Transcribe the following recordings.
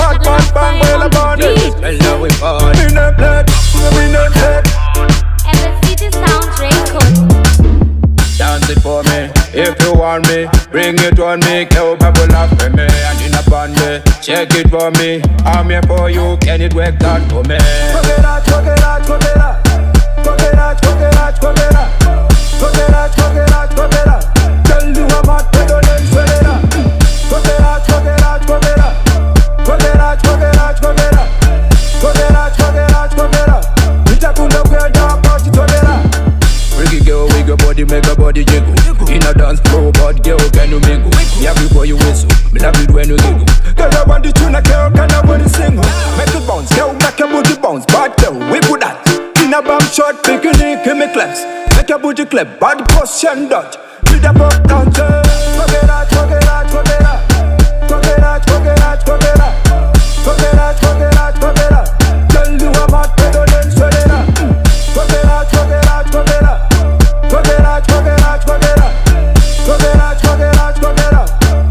Bad man, bang, well, I'm on it. Well, now we on. In a plate, in a plate. City Sound Record. Dance it for me, if you want me. Bring it on me, girl, bubble up for me. And in a band, check it for me. I'm here for you, can it work that for me? Chokera, chokera, chokera. Chokera, chokera, chokera. Chokera, chokera, chokera. Tell you I'm at pedal and swelera. Chokera, chokera, chokera. Chokera, chokera, chokera. Chokera, chokera, chokera. Itakunda kwenda party chokera. Freaky girl, wiggle your body, make your body jiggle. In a dance floor, bad girl, can you mingle? Me have you for you whistle, me love it when you giggle. Girl, I want the tune, girl, can I want the single? Make it bounce, girl, make your booty bounce. Bad girl, we put that. In a bomb shot, picnic, give me claps. Make your booty clap, bad question dot. With a pop dancer. Chokera, chokera, chokera. Chokera, chokera, chokera. Chokera, chokera, chokera. Tell you I'm at pedal and swelera. Chokera, chokera, chokera. Chokera, chokera, chokera. Chokera, chokera, chokera.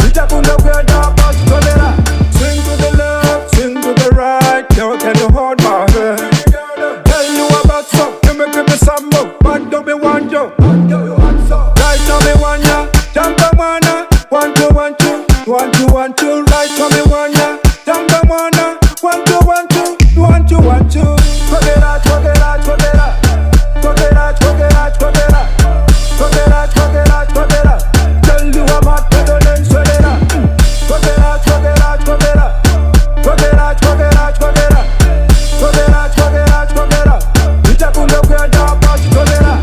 Itakunda kwenda party chokera. Swing to the left, swing to the right. Girl, can you hold my hand? Tell you about some, give me some more. But don't be one yo. Right now me one ya, jump on one ya. 1 2 1 2, 1 2 1 2. Right now me one ya, jump on one ya. 1 2 1 2, 1 2 1 2. Chokera, chokera, chokera. Chokera, chokera, chokera. Chokera, chokera, chokera. Tell you I'm at pedal and swelera. Chokera, chokera, chokera. Chokera, chokera, chokera. Chokera, chokera, chokera. Itakunda kwenda party chokera.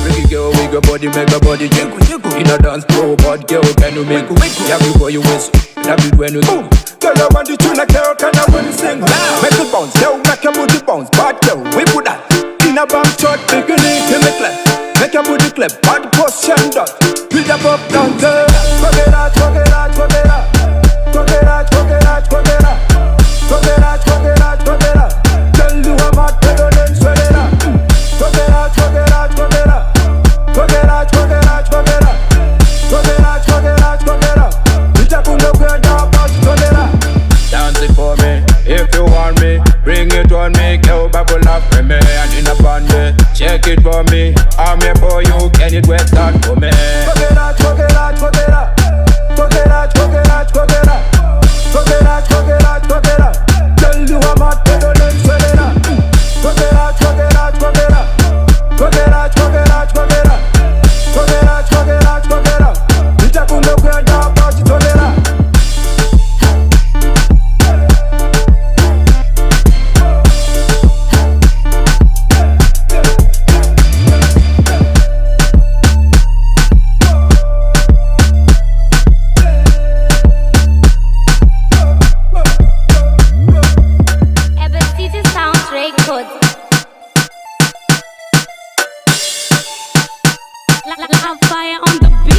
Freaky girl, wiggle your body, make your body jiggle. In a dance floor, bad girl, can you mingle? Yeah, before you whistle, love it when you giggle. Girl, I want the tune, girl, can I want the single? Make it bounce, girl, make your booty bounce. Bad girl, we put that. In a bomb shot, picnic, give me clap. Make your booty clap, bad question dot. With a pop dancer. Chokera, chokera, chokera. Chokera, chokera, chokera. Chokera, chokera, chokera. Tell you I'm at pedal and swelera. Chokera, chokera, chokera. Chokera, chokera, chokera. Chokera, chokera, chokera. Itakunda kwenda party chokera. Dance it for me, if you want me. Bring it on me, girl, bubble up for me. And in a band, check it for me. I'm here for you, can it work that for me? Chokera, chokera, chokera. Chokera, chokera, chokera. Chokera, chokera, chokera. Tell you I'm at pedal and swelera. Chokera, chokera, chokera. Chokera, chokera, chokera. Chokera, chokera, chokera. Itakunda kwenda party chokera. City Sound Record. Luvfyah on the beat.